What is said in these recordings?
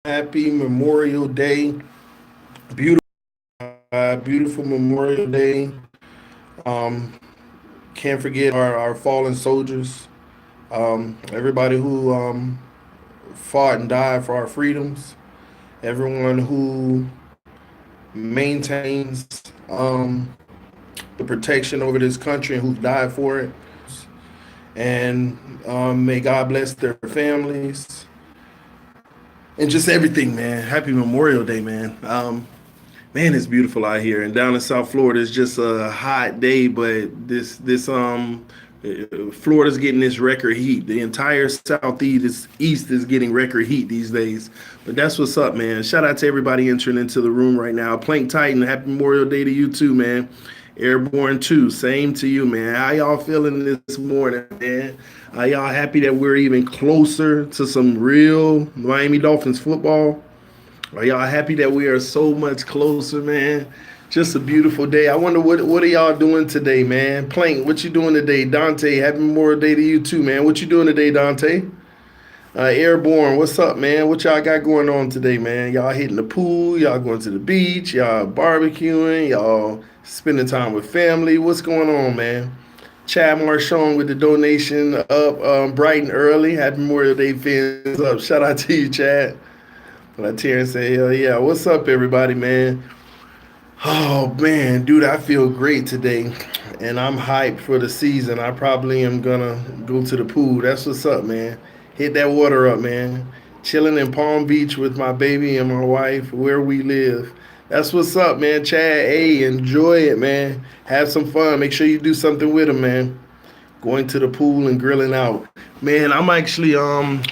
Happy Memorial Day. Beautiful, beautiful Memorial Day. Um, can't forget our fallen soldiers. Everybody who fought and died for our freedoms. Everyone who maintains the protection over this country and who died for it. And may God bless their families and just everything, man. Happy Memorial Day, man. Man, it's beautiful out here, and down in South Florida, it's just a hot day. But Florida's getting this record heat. The entire Southeast is getting record heat these days. But that's what's up, man. Shout out to everybody entering into the room right now. Plank Titan, happy Memorial Day to you too, man. Airborne 2, same to you, man. How y'all feeling this morning, man? Are y'all happy that we're even closer to some real Miami Dolphins football? Are y'all happy that we are so much closer, man? Just a beautiful day. I wonder what are y'all doing today, man? Plank, what you doing today? Dante, happy Memorial Day to you too, man. What you doing today, Dante? Airborne, what's up, man? What y'all got going on today, man? Y'all hitting the pool? Y'all going to the beach? Y'all barbecuing? Y'all spending time with family? What's going on, man? Chad Marchon with the donation up bright and early. Happy Memorial Day, fans up. Shout out to you, Chad. Let Terrence say, hell yeah. What's up, everybody, man? Oh, man, dude, I feel great today. And I'm hyped for the season. I probably am going to go to the pool. That's what's up, man. Hit that water up, man. Chilling in Palm Beach with my baby and my wife where we live. That's what's up, man. Chad, hey, enjoy it, man. Have some fun. Make sure you do something with them, man. Going to the pool and grilling out. Man, I'm actually,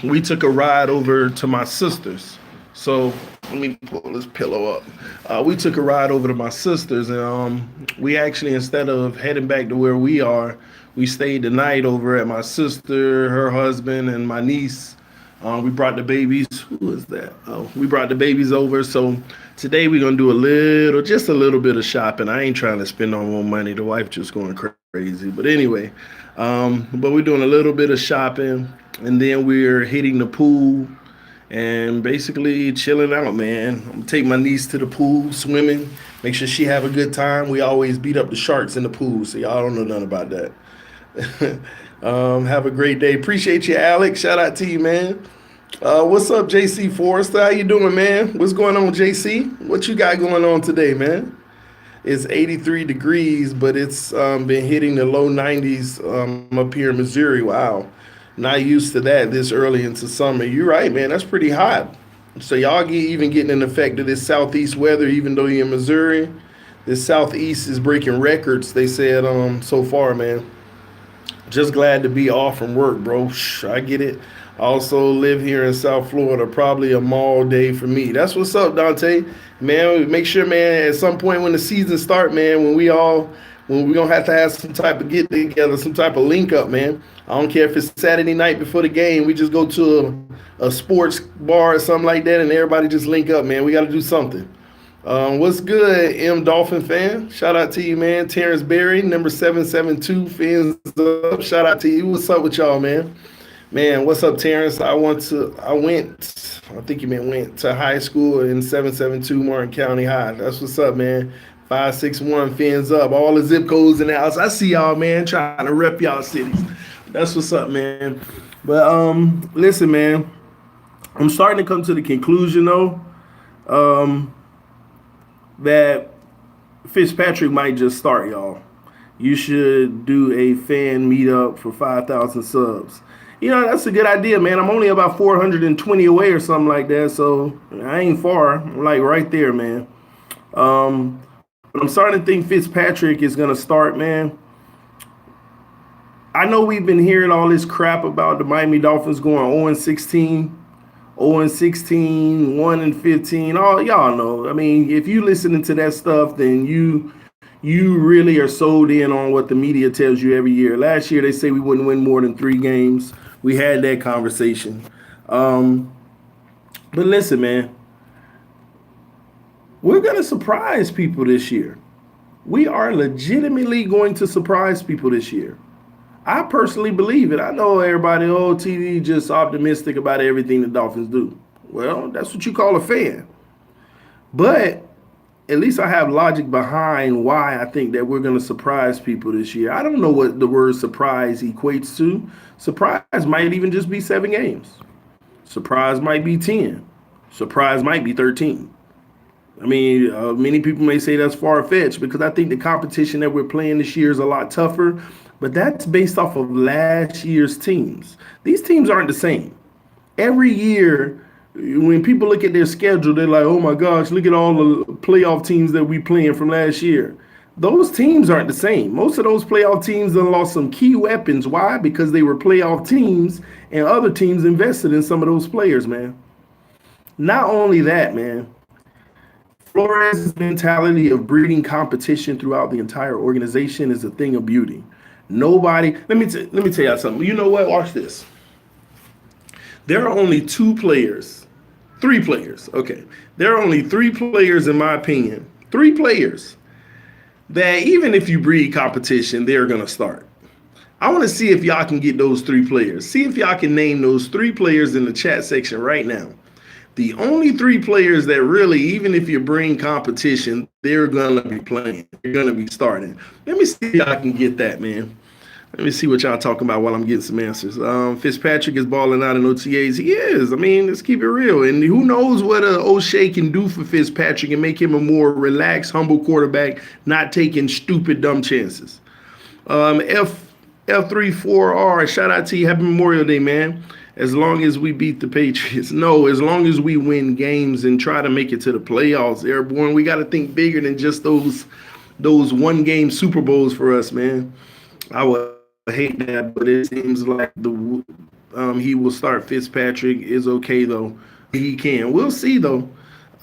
we took a ride over to my sister's. So let me pull this pillow up. We took a ride over to my sister's, and we actually, instead of heading back to where we are, we stayed the night over at my sister, her husband, and my niece. We brought the babies. Who is that? Oh, we brought the babies over. So today we're gonna do just a little bit of shopping. I ain't trying to spend no more money. The wife just going crazy. But anyway, but we're doing a little bit of shopping, and then we're hitting the pool and basically chilling out, man. I'm gonna take my niece to the pool, swimming, make sure she have a good time. We always beat up the sharks in the pool, so y'all don't know nothing about that. Have a great day. Appreciate you, Alex. Shout out to you, man. What's up, JC Forrester? How you doing, man? What's going on, JC? What you got going on today, man? It's 83 degrees, but it's been hitting the low 90s up here in Missouri. Wow. Not used to that this early into summer. You're right, man. That's pretty hot. So y'all even getting an effect of this southeast weather, even though you're in Missouri. This southeast is breaking records, they said so far, man. Just glad to be off from work, bro. I get it. I also live here in South Florida. Probably a mall day for me. That's what's up, Dante. Man, make sure, man, at some point when the season start, man, when we gonna have to have some type of get together, some type of link up, man. I don't care if it's Saturday night before the game. We just go to a sports bar or something like that, and everybody just link up, man. We got to do something. What's good, M Dolphin fan? Shout out to you, man. Terrence Berry, number 772, fans up. Shout out to you. What's up with y'all, man? Man, what's up, Terrence? I think you meant went to high school in 772 Martin County High. That's what's up, man. 561 fins up. All the zip codes in the house. I see y'all, man, trying to rep y'all cities. That's what's up, man. But listen, man. I'm starting to come to the conclusion though, that Fitzpatrick might just start, y'all. You should do a fan meetup for 5,000 subs. You know, that's a good idea, man. I'm only about 420 away or something like that, so I ain't far. I'm like right there, man. But I'm starting to think Fitzpatrick is going to start, man. I know we've been hearing all this crap about the Miami Dolphins going 0-16, 0-16, 1-15. All y'all know. I mean, if you listening to that stuff, then you really are sold in on what the media tells you every year. Last year, they say we wouldn't win more than 3 games. We had that conversation. But listen, man. We're going to surprise people this year. We are legitimately going to surprise people this year. I personally believe it. I know everybody, TD just optimistic about everything the Dolphins do. Well, that's what you call a fan. But at least I have logic behind why I think that we're going to surprise people this year. I don't know what the word surprise equates to. Surprise might even just be 7 games. Surprise might be 10. Surprise might be 13. I mean, many people may say that's far fetched because I think the competition that we're playing this year is a lot tougher, but that's based off of last year's teams. These teams aren't the same. Every year, when people look at their schedule, they're like, oh my gosh, look at all the playoff teams that we playing from last year. Those teams aren't the same. Most of those playoff teams done lost some key weapons. Why? Because they were playoff teams and other teams invested in some of those players, man. Not only that, man, Flores' mentality of breeding competition throughout the entire organization is a thing of beauty. Nobody, let me tell y'all something. You know what? Watch this. There are only 3 players. Okay. There are only 3 players, in my opinion, 3 players that even if you breed competition, they're going to start. I want to see if y'all can get those 3 players. See if y'all can name those 3 players in the chat section right now. The only 3 players that really, even if you bring competition, they're going to be playing. They're going to be starting. Let me see if y'all can get that, man. Let me see what y'all talking about while I'm getting some answers. Fitzpatrick is balling out in OTAs. He is. I mean, let's keep it real. And who knows what O'Shea can do for Fitzpatrick and make him a more relaxed, humble quarterback, not taking stupid, dumb chances. F34R, shout out to you. Happy Memorial Day, man. As long as we beat the Patriots. No, as long as we win games and try to make it to the playoffs, Airborne, we got to think bigger than just those 1-game Super Bowls for us, man. I would hate that, but it seems like he will start. Fitzpatrick is okay, though. He can. We'll see, though.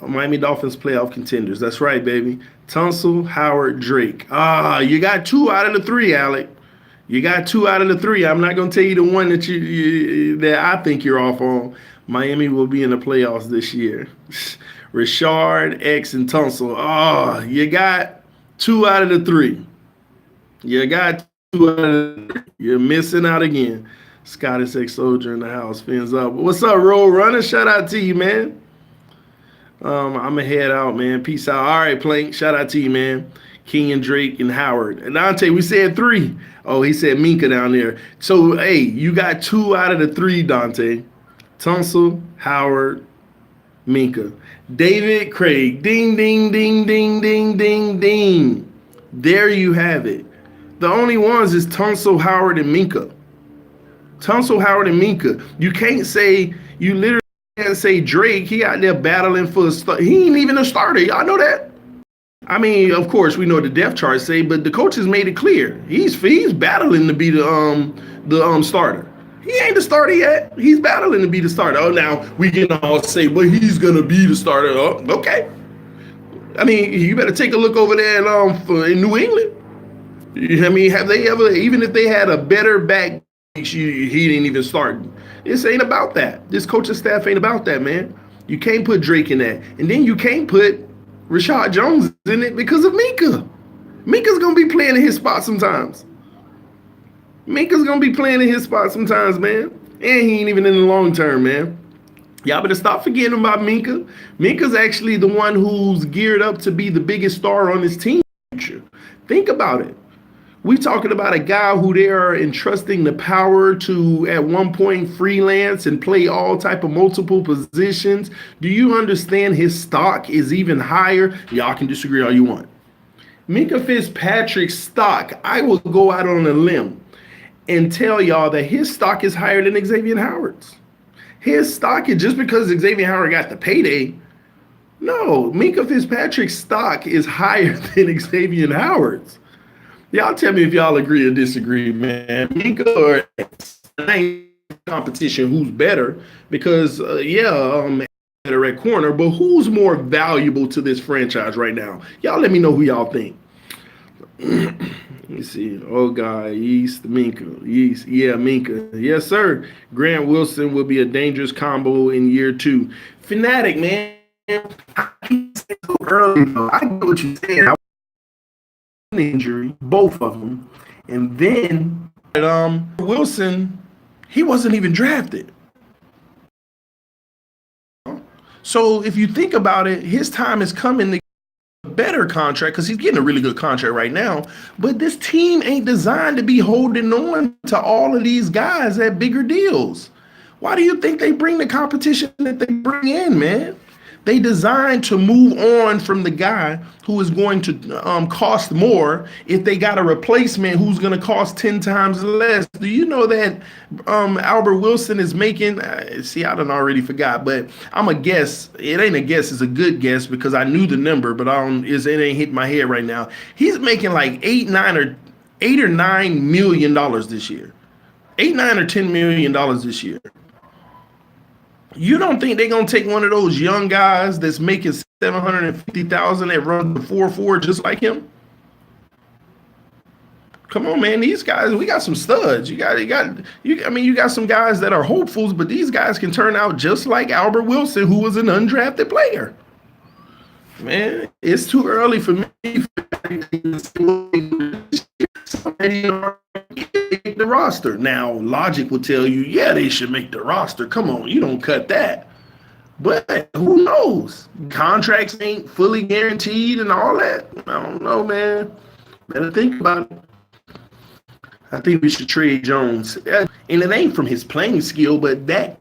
Miami Dolphins playoff contenders. That's right, baby. Tunsil, Howard, Drake. You got 2 out of the 3, Alec. You got 2 out of the 3. I'm not gonna tell you the one that that I think you're off on. Miami will be in the playoffs this year. Richard, X, and Tunsil. You got 2 out of the 3. You got 2 out of the 3. You're missing out again. Scottish X Soldier in the house. Fins up. What's up, Road Runner? Shout out to you, man. I'm gonna head out, man. Peace out. All right, Plank. Shout out to you, man. King and Drake and Howard. And Dante, we said 3. Oh, he said Minka down there. So, hey, you got 2 out of the 3, Dante. Tunsil, Howard, Minka. David Craig. Ding, ding, ding, ding, ding, ding, ding. There you have it. The only ones is Tunsil, Howard, and Minka. Tunsil, Howard, and Minka. You literally can't say Drake. He out there battling for a start. He ain't even a starter. Y'all know that? I mean, of course, we know what the depth charts say, but the coaches made it clear he's battling to be the starter. He ain't the starter yet. He's battling to be the starter. Oh, now we can all say, well, he's gonna be the starter. Oh, okay. I mean, you better take a look over there in New England. I mean, have they ever, even if they had a better back, he didn't even start. This ain't about that. This coaching staff ain't about that, man. You can't put Drake in that, and then you can't put Rashad Jones in it because of Minka. Minka's going to be playing in his spot sometimes. Minka's going to be playing in his spot sometimes, man. And he ain't even in the long term, man. Y'all better stop forgetting about Minka. Minka's actually the one who's geared up to be the biggest star on his team. Think about it. We talking about a guy who they are entrusting the power to at one point freelance and play all type of multiple positions. Do you understand his stock is even higher? Y'all can disagree all you want. Minka Fitzpatrick's stock, I will go out on a limb and tell y'all that his stock is higher than Xavier Howard's. His stock is just because Xavier Howard got the payday. No, Minka Fitzpatrick's stock is higher than Xavier Howard's. Y'all tell me if y'all agree or disagree, man. Minka or competition, who's better? Because, better at corner, but who's more valuable to this franchise right now? Y'all let me know who y'all think. Let me see. Oh, God. East, Minka. East. Yeah, Minka. Yes, sir. Grant Wilson will be a dangerous combo in year 2. Fanatic, man. I can't say so early, though. I get what you're saying. Injury, both of them, and then Wilson, he wasn't even drafted. So if you think about it, his time is coming to better contract because he's getting a really good contract right now. But this team ain't designed to be holding on to all of these guys at bigger deals. Why do you think they bring the competition that they bring in, man? They designed to move on from the guy who is going to cost more if they got a replacement who's going to cost 10 times less. Do you know that Albert Wilson is making, see, I done already forgot, but I'm a guess. It ain't a guess. It's a good guess because I knew the number, but it ain't hitting my head right now. He's making like eight or $9 million this year. 8, 9, or $10 million this year. You don't think they're gonna take one of those young guys that's making 750,000 that run the 4.4 just like him? Come on, man. These guys, we got some studs. You got some guys that are hopefuls, but these guys can turn out just like Albert Wilson, who was an undrafted player. Man, it's too early for me to make the roster. Now, logic would tell you, yeah, they should make the roster. Come on, you don't cut that. But who knows? Contracts ain't fully guaranteed and all that. I don't know, man. Better think about it. I think we should trade Jones. And it ain't from his playing skill, but that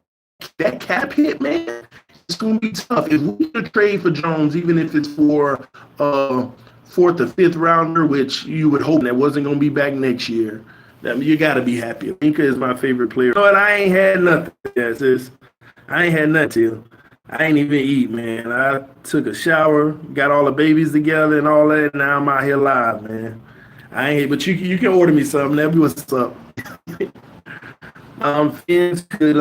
cap hit, man, it's going to be tough. If we need to trade for Jones, even if it's for fourth or fifth rounder, which you would hope that wasn't going to be back next year, you got to be happy. Minka is my favorite player. You know what? I ain't had nothing. I ain't had nothing till. I ain't even eat, man. I took a shower, got all the babies together and all that, and now I'm out here live, man. But you can order me something. That'll be what's up. Fins could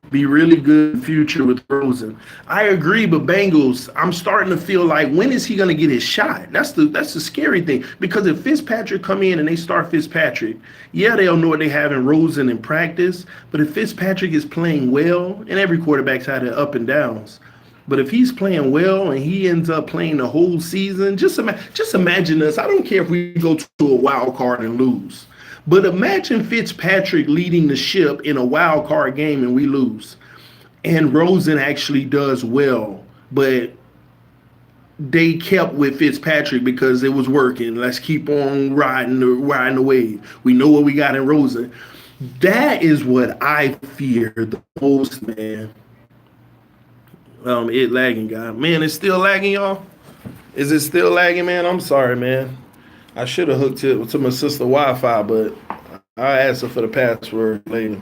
be really good in the future with Rosen. I agree, but Bengals, I'm starting to feel like, when is he going to get his shot? That's the scary thing. Because if Fitzpatrick come in and they start Fitzpatrick, yeah, they'll know what they have in Rosen in practice. But if Fitzpatrick is playing well, and every quarterback's had their up and downs, but if he's playing well and he ends up playing the whole season, just imagine us. I don't care if we go to a wild card and lose. But imagine Fitzpatrick leading the ship in a wild card game and we lose. And Rosen actually does well, but they kept with Fitzpatrick because it was working. Let's keep on riding the wave. We know what we got in Rosen. That is what I fear the most, man. It lagging, guy. Man, it's still lagging, y'all? Is it still lagging, man? I'm sorry, man. I should have hooked it to my sister Wi-Fi, but I'll ask her for the password later.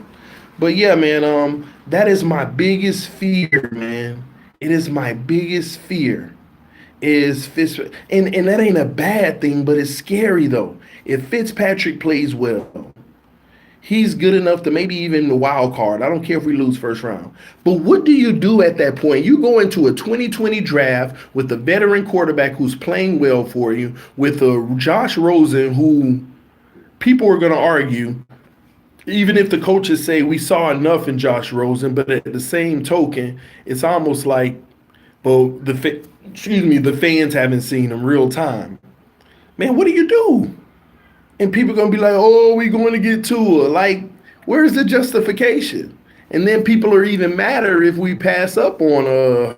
But yeah, man, that is my biggest fear, man. It is my biggest fear is Fitzpatrick. And that ain't a bad thing, but it's scary, though. If Fitzpatrick plays well, he's good enough to maybe even the wild card. I don't care if we lose first round. But what do you do at that point? You go into a 2020 draft with a veteran quarterback who's playing well for you, with a Josh Rosen who people are going to argue, even if the coaches say we saw enough in Josh Rosen, but at the same token, it's almost like, well, the fans haven't seen him real time. Man, what do you do? And people are going to be like, oh, we going to get Tua. Like, where's the justification? And then people are even madder if we pass up on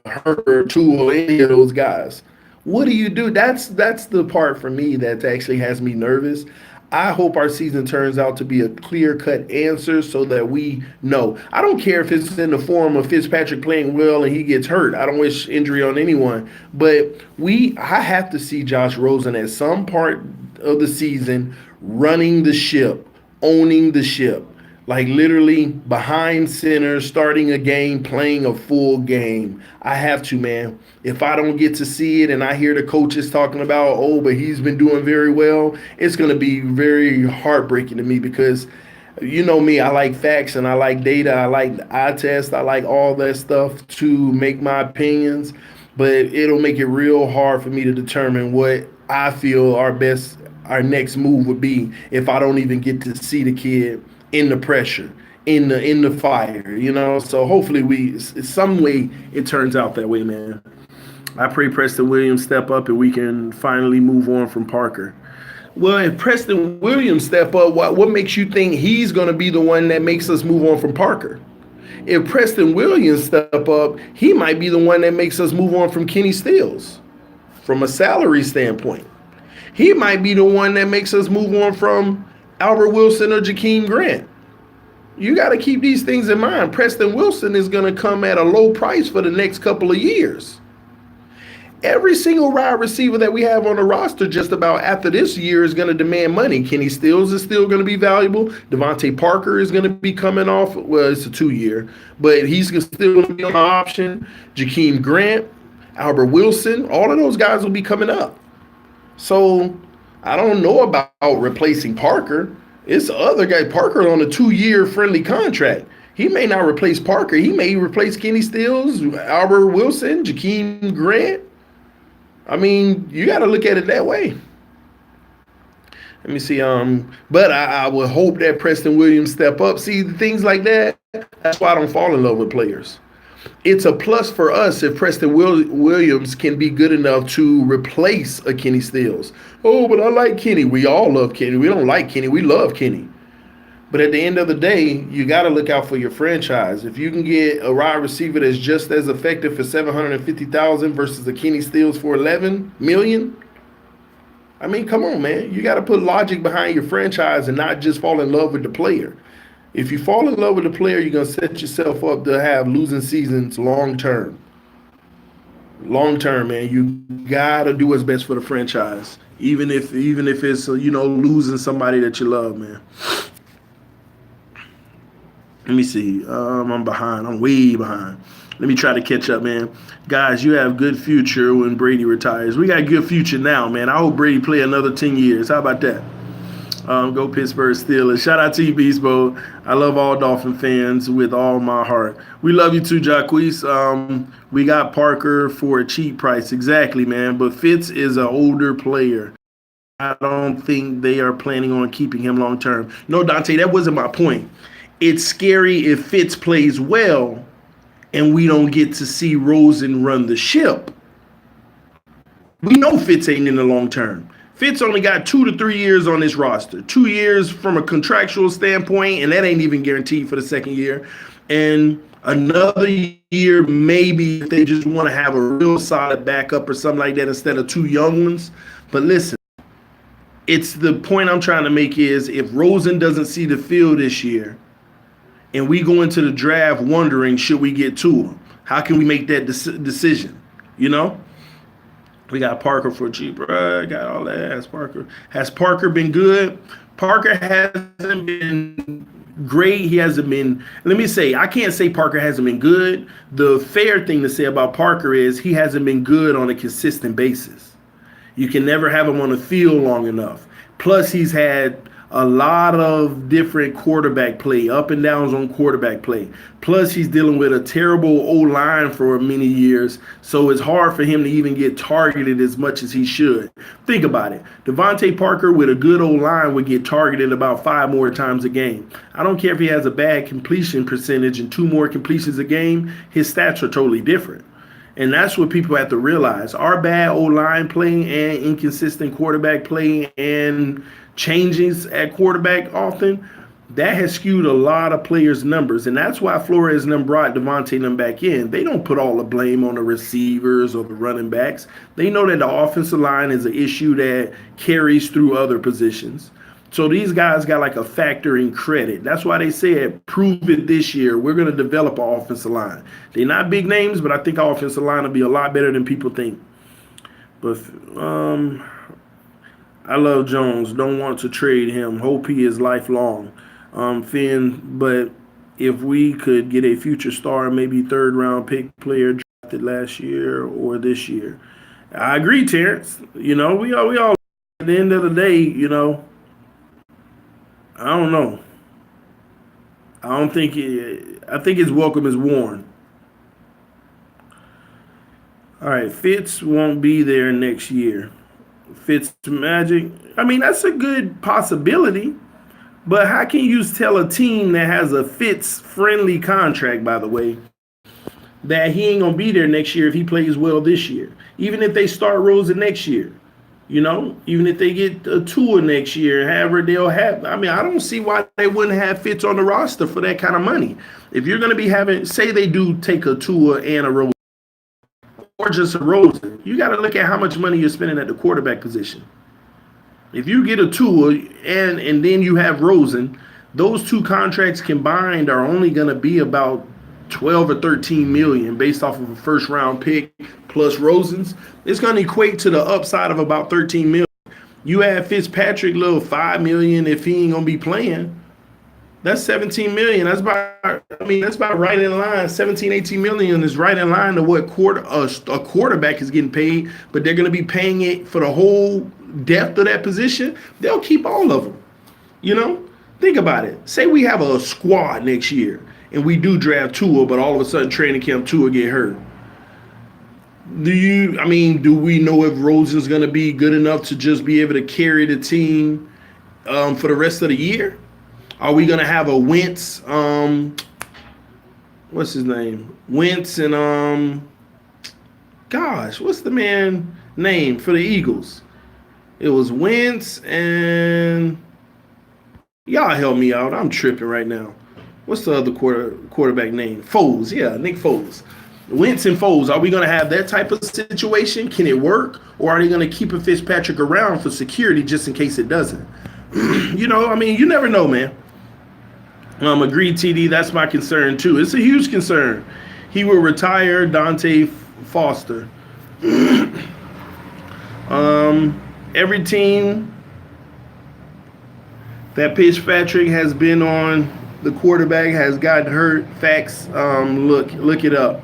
her, Tua, any of those guys. What do you do? That's the part for me that actually has me nervous. I hope our season turns out to be a clear-cut answer so that we know. I don't care if it's in the form of Fitzpatrick playing well and he gets hurt. I don't wish injury on anyone. But I have to see Josh Rosen at some part of the season running the ship, owning the ship. Like literally behind center, starting a game, playing a full game. I have to, man. If I don't get to see it and I hear the coaches talking about, oh, but he's been doing very well, it's going to be very heartbreaking to me because you know me, I like facts and I like data. I like eye test. I like all that stuff to make my opinions, but it'll make it real hard for me to determine what I feel our next move would be if I don't even get to see the kid in the pressure, in the fire, you know. So hopefully some way it turns out that way, man. I pray Preston Williams step up and we can finally move on from Parker. Well, if Preston Williams step up, what makes you think he's going to be the one that makes us move on from Parker? If Preston Williams step up, he might be the one that makes us move on from Kenny Stills from a salary standpoint. He might be the one that makes us move on from Albert Wilson or Jakeem Grant. You got to keep these things in mind. Preston Wilson is going to come at a low price for the next couple of years. Every single wide receiver that we have on the roster just about after this year is going to demand money. Kenny Stills is still going to be valuable. Devontae Parker is going to be coming off. Well, it's a 2-year, but he's still going to be on the option. Jakeem Grant, Albert Wilson, all of those guys will be coming up. So I don't know about replacing Parker. It's the other guy, Parker, on a 2-year friendly contract. He may not replace Parker. He may replace Kenny Stills, Albert Wilson, Jakeem Grant. I mean, you got to look at it that way. Let me see. But I would hope that Preston Williams step up. See, things like that, that's why I don't fall in love with players. It's a plus for us if Preston Williams can be good enough to replace a Kenny Stills. Oh, but I like Kenny. We all love Kenny. We don't like Kenny. We love Kenny. But at the end of the day, you got to look out for your franchise. If you can get a wide receiver that's just as effective for $750,000 versus a Kenny Stills for $11 million, I mean, come on, man. You got to put logic behind your franchise and not just fall in love with the player. If you fall in love with the player, you're going to set yourself up to have losing seasons long term. Long term, man. You got to do what's best for the franchise, even if it's losing somebody that you love, man. Let me see. I'm behind. I'm way behind. Let me try to catch up, man. Guys, you have good future when Brady retires. We got good future now, man. I hope Brady play another 10 years. How about that? Go Pittsburgh Steelers. Shout out to you, Beast Mode. I love all Dolphin fans with all my heart. We love you too, Jacquees. We got Parker for a cheap price. Exactly, man. But Fitz is an older player. I don't think they are planning on keeping him long term. No, Dante, that wasn't my point. It's scary if Fitz plays well and we don't get to see Rosen run the ship. We know Fitz ain't in the long term. Fitz only got 2 to 3 years on this roster. 2 years from a contractual standpoint, and that ain't even guaranteed for the second year. And another year, maybe, if they just want to have a real solid backup or something like that instead of 2 young ones. But listen, it's the point I'm trying to make is if Rosen doesn't see the field this year, and we go into the draft wondering, should we get to him? How can we make that decision? You know? We got Parker for cheap. I got all that. Has Parker been good? Parker hasn't been great. He hasn't been, let me say, I can't say Parker hasn't been good. The fair thing to say about Parker is he hasn't been good on a consistent basis. You can never have him on the field long enough. Plus, he's had a lot of different quarterback play, up and downs on quarterback play. Plus, he's dealing with a terrible O-line for many years, so it's hard for him to even get targeted as much as he should. Think about it. Devontae Parker with a good O-line would get targeted about 5 more times a game. I don't care if he has a bad completion percentage and 2 more completions a game, his stats are totally different. And that's what people have to realize. Our bad O-line play and inconsistent quarterback play and changes at quarterback often, that has skewed a lot of players' numbers. And that's why Flores and them brought Devontae and them back in. They don't put all the blame on the receivers or the running backs. They know that the offensive line is an issue that carries through other positions. So these guys got like a factor in credit. That's why they said, prove it this year. We're going to develop our offensive line. They're not big names, but I think our offensive line will be a lot better than people think. But I love Jones. Don't want to trade him. Hope he is lifelong. Finn, but if we could get a future star, maybe 3rd-round pick player drafted last year or this year. I agree, Terrence. You know, we all at the end of the day, you know, I don't know. I think his welcome is worn. All right, Fitz won't be there next year. Fitz Magic. I mean, that's a good possibility. But how can you tell a team that has a Fitz-friendly contract, by the way, that he ain't going to be there next year if he plays well this year? Even if they start Rosen next year. You know, even if they get a tour next year, however they'll have. I mean, I don't see why they wouldn't have Fitz on the roster for that kind of money. If you're going to be having, say, they do take a tour and a Rosen, or just a Rosen, you got to look at how much money you're spending at the quarterback position. If you get a Tua and then you have Rosen, those two contracts combined are only going to be about 12 or 13 million based off of a first round pick plus Rosen's. It's going to equate to the upside of about 13 million. You add Fitzpatrick little 5 million if he ain't going to be playing. That's 17 million. That's about right in line. 17, 18 million is right in line to what a quarterback is getting paid, but they're going to be paying it for the whole depth of that position. They'll keep all of them. You know, think about it. Say we have a squad next year and we do draft Tua, but all of a sudden training camp Tua get hurt. Do we know if Rosen's going to be good enough to just be able to carry the team for the rest of the year? Are we gonna have a Wentz? What's his name? Wentz and gosh, what's the man name for the Eagles? It was Wentz and y'all help me out. I'm tripping right now. What's the other quarterback name? Foles. Yeah, Nick Foles. Wentz and Foles. Are we gonna have that type of situation? Can it work, or are they gonna keep a Fitzpatrick around for security just in case it doesn't? You never know, man. Agreed, TD. That's my concern too. It's a huge concern. He will retire Dante Foster. Every team that Fitzpatrick has been on, the quarterback has gotten hurt. Facts. Look it up.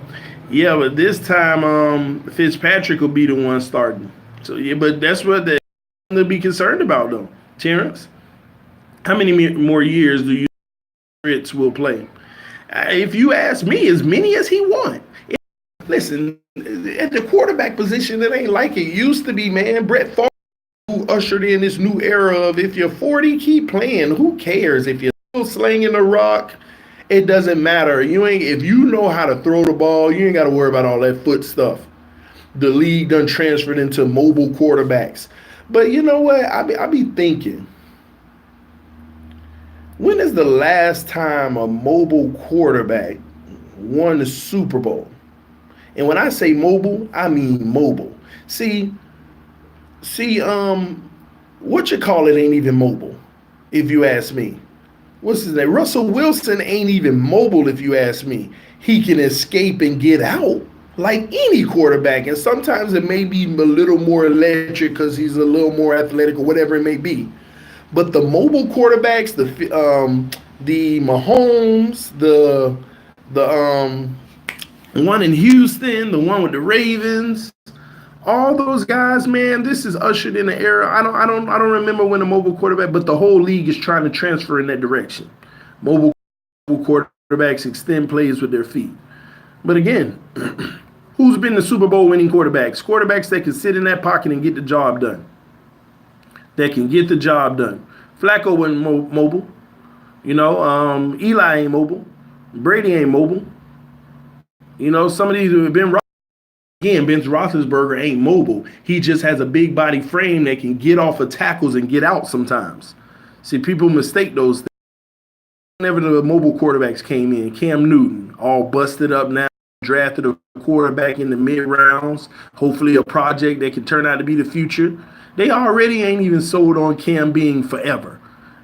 Yeah, but this time, Fitzpatrick will be the one starting. So yeah, but that's what they'll be concerned about, though. Terrence, how many more years do you? Fritz will play. If you ask me, as many as he want. Listen, at the quarterback position, it ain't like it used to be, man. Brett Favre ushered in this new era of if you're 40, keep playing. Who cares? If you're still slinging the rock, it doesn't matter. If you know how to throw the ball, you ain't got to worry about all that foot stuff. The league done transferred into mobile quarterbacks. But you know what? I be thinking, when is the last time a mobile quarterback won the Super Bowl? And when I say mobile, I mean mobile. See, what you call it ain't even mobile, if you ask me. What's his name? Russell Wilson ain't even mobile, if you ask me. He can escape and get out like any quarterback, and sometimes it may be a little more electric because he's a little more athletic or whatever it may be. But the mobile quarterbacks, the Mahomes, the one in Houston, the one with the Ravens, all those guys, man, this is ushered in the era. I don't remember when a mobile quarterback, but the whole league is trying to transfer in that direction. Mobile quarterbacks extend plays with their feet. But again, who's been the Super Bowl winning quarterbacks? Quarterbacks that can sit in that pocket and get the job done. That can get the job done. Flacco wasn't mobile. Eli ain't mobile. Brady ain't mobile. Some of these have been again, Ben Roethlisberger ain't mobile. He just has a big body frame that can get off of tackles and get out sometimes. See, people mistake those things. Whenever the mobile quarterbacks came in, Cam Newton, all busted up now, drafted a quarterback in the mid-rounds, hopefully a project that can turn out to be the future. They already ain't even sold on Cam being forever.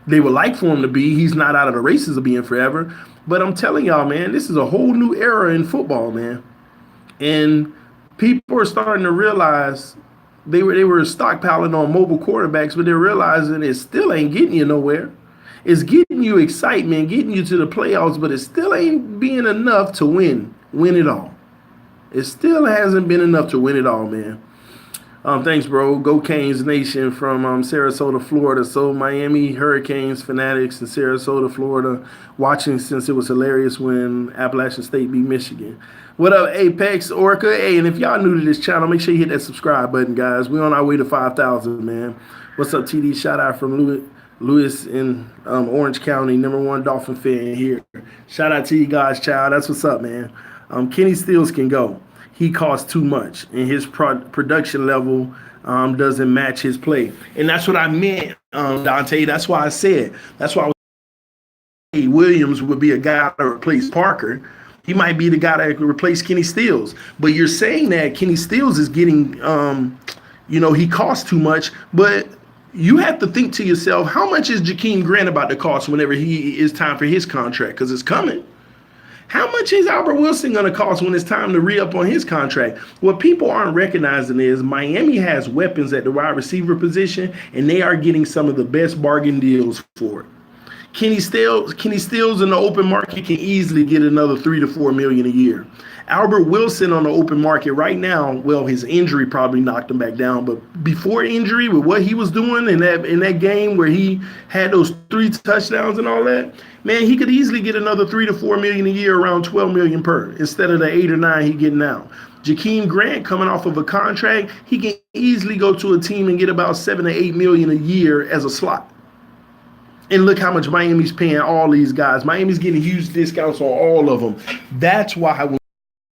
They would like for him to be. He's not out of the races of being forever. But I'm telling y'all, man, this is a whole new era in football, man. And people are starting to realize they were stockpiling on mobile quarterbacks, but they're realizing it still ain't getting you nowhere. It's getting you excitement, getting you to the playoffs, but it still ain't being enough to win it all. It still hasn't been enough to win it all, man. Thanks, bro. Go Canes Nation from Sarasota, Florida. So Miami Hurricanes fanatics in Sarasota, Florida, watching since it was hilarious when Appalachian State beat Michigan. What up, Apex Orca? Hey, and if y'all new to this channel, make sure you hit that subscribe button, guys. We're on our way to 5,000, man. What's up, TD? Shout out from Lewis in Orange County, #1 Dolphin fan here. Shout out to you guys, child. That's what's up, man. Kenny Stills can go. he costs too much, and his production level doesn't match his play. And that's what I meant, Dante. That's why I said. That's why I was Williams would be a guy to replace Parker. He might be the guy that could replace Kenny Stills. But you're saying that Kenny Stills is getting, he costs too much. But you have to think to yourself, how much is Jakeem Grant about to cost whenever he is time for his contract? Because it's coming. How much is Albert Wilson going to cost when it's time to re-up on his contract? What people aren't recognizing is Miami has weapons at the wide receiver position, and they are getting some of the best bargain deals for it. Kenny Stills in the open market can easily get another $3 to $4 million a year. Albert Wilson on the open market right now, well, his injury probably knocked him back down, but before injury, with what he was doing in that game where he had those 3 touchdowns and all that, man, he could easily get another $3 to $4 million a year, around $12 million per, instead of the 8 or 9 he getting now. Jakeem Grant coming off of a contract, he can easily go to a team and get about $7 to $8 million a year as a slot. And look how much Miami's paying all these guys. Miami's getting huge discounts on all of them. That's why when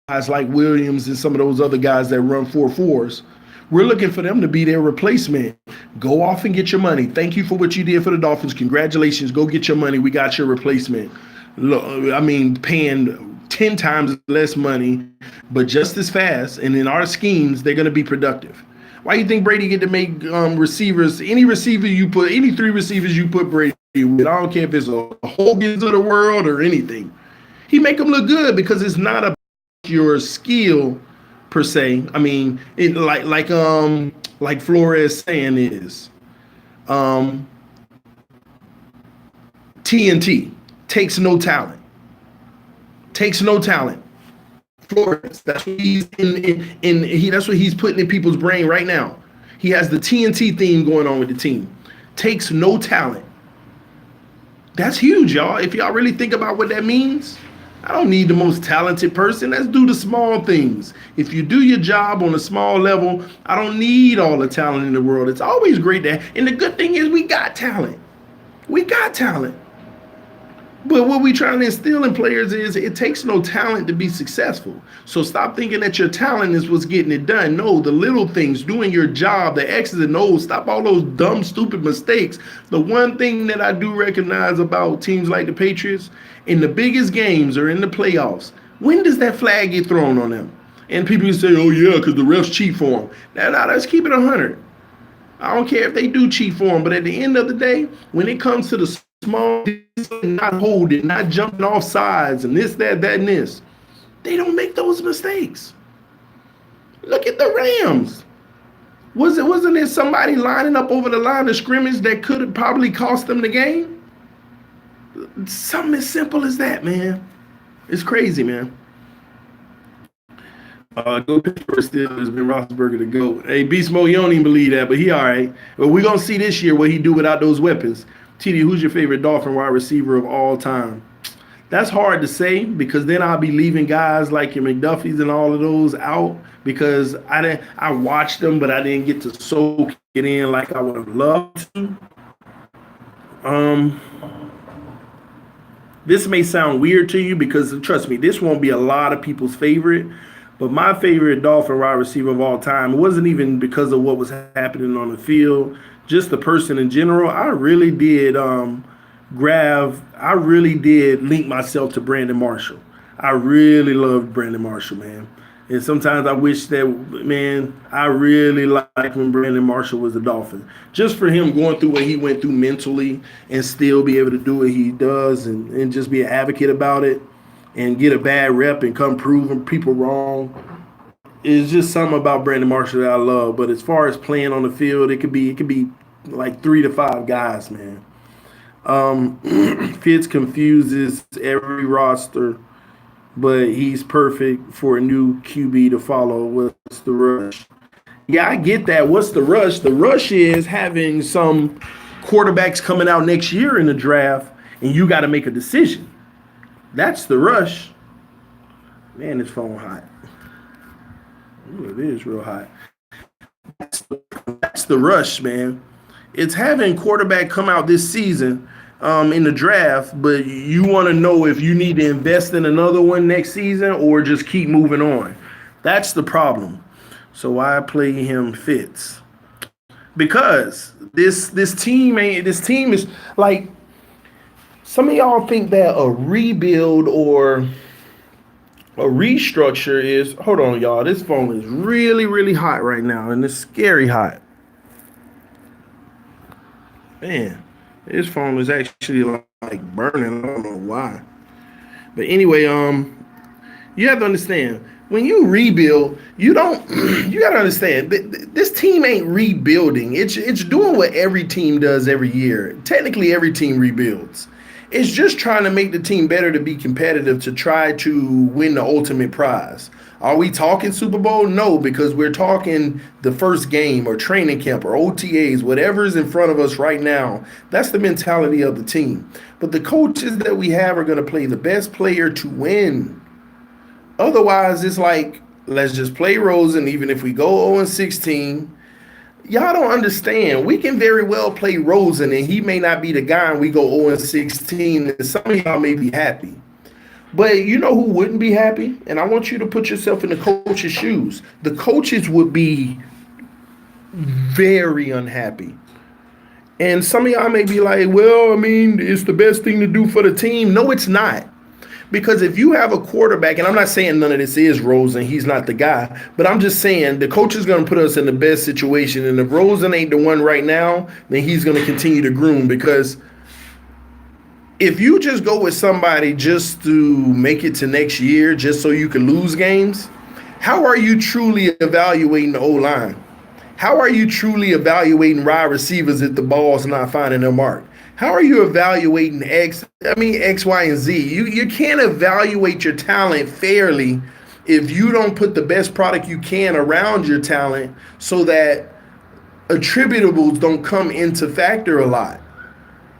guys like Williams and some of those other guys that run 4.4s, we're looking for them to be their replacement. Go off and get your money. Thank you for what you did for the Dolphins. Congratulations. Go get your money. We got your replacement. I mean, paying 10 times less money, but just as fast. And in our schemes, they're going to be productive. Why do you think Brady get to make receivers, any 3 receivers you put Brady with? I don't care if it's a Hogan's of the world or anything. He make them look good because it's not about your skill per se. I mean, like Flores saying is, TNT takes no talent. Takes no talent. Flores, that's what he's that's what he's putting in people's brain right now. He has the TNT theme going on with the team. Takes no talent. That's huge, y'all. If y'all really think about what that means, I don't need the most talented person. Let's do the small things. If you do your job on a small level, I don't need all the talent in the world. It's always great to have. And the good thing is we got talent. We got talent. But what we trying to instill in players is it takes no talent to be successful. So stop thinking that your talent is what's getting it done. No, the little things, doing your job, the X's and O's, stop all those dumb, stupid mistakes. The one thing that I do recognize about teams like the Patriots, in the biggest games or in the playoffs, when does that flag get thrown on them? And people say, oh yeah, because the refs cheat for them. Now, let's keep it 100. I don't care if they do cheat for them, but at the end of the day, when it comes to the small, not holding, not jumping off sides, and this, that, and this, they don't make those mistakes. Look at the Rams. Wasn't there somebody lining up over the line of scrimmage that could have probably cost them the game? Something as simple as that, man. It's crazy, man. Go Pittsburgh still has been Roethlisberger to go. Hey, Beast Mode, you don't even believe that, but he all right. But we're going to see this year what he do without those weapons. TD, who's your favorite Dolphin wide receiver of all time? That's hard to say because then I'll be leaving guys like your McDuffies and all of those out because I watched them, but I didn't get to soak it in like I would have loved to. This may sound weird to you because, trust me, this won't be a lot of people's favorite. But my favorite Dolphin wide receiver of all time, it wasn't even because of what was happening on the field, just the person in general. I really did link myself to Brandon Marshall. I really loved Brandon Marshall, man. And sometimes I wish that, man, I really liked when Brandon Marshall was a Dolphin. Just for him going through what he went through mentally and still be able to do what he does and just be an advocate about it and get a bad rep and come proving people wrong. It's just something about Brandon Marshall that I love. But as far as playing on the field, it could be like 3 to 5 guys, man. Fitz confuses every roster, but he's perfect for a new QB to follow. What's the rush? Yeah, I get that. What's the rush? The rush is having some quarterbacks coming out next year in the draft, and you got to make a decision. That's the rush. Man, this phone hot. Ooh, it is real hot. That's the rush, man. It's having quarterback come out this season in the draft, but you want to know if you need to invest in another one next season or just keep moving on. That's the problem. So why play him Fitz? Because this team is like, some of y'all think that a rebuild or a restructure is, hold on y'all, this phone is really really hot right now, and it's scary hot. Man, this phone is actually like burning. I don't know why. But anyway, you have to understand, when you rebuild, you don't you got to understand this team ain't rebuilding. It's doing what every team does every year. Technically every team rebuilds. It's just trying to make the team better to be competitive, to try to win the ultimate prize. Are we talking Super Bowl? No, because we're talking the first game or training camp or OTAs, whatever's in front of us right now. That's the mentality of the team. But the coaches that we have are going to play the best player to win. Otherwise, it's like, let's just play Rosen, even if we go 0-16. Y'all don't understand. We can very well play Rosen, and he may not be the guy, and we go 0-16, and some of y'all may be happy. But you know who wouldn't be happy? And I want you to put yourself in the coach's shoes. The coaches would be very unhappy. And some of y'all may be like, well, I mean, it's the best thing to do for the team. No, it's not. Because if you have a quarterback, and I'm not saying none of this is Rosen, he's not the guy, but I'm just saying the coach is going to put us in the best situation. And if Rosen ain't the one right now, then he's going to continue to groom. Because if you just go with somebody just to make it to next year, just so you can lose games, how are you truly evaluating the O-line? How are you truly evaluating wide receivers if the ball's not finding their mark? How are you evaluating X, Y, and Z? You can't evaluate your talent fairly if you don't put the best product you can around your talent, so that attributables don't come into factor a lot.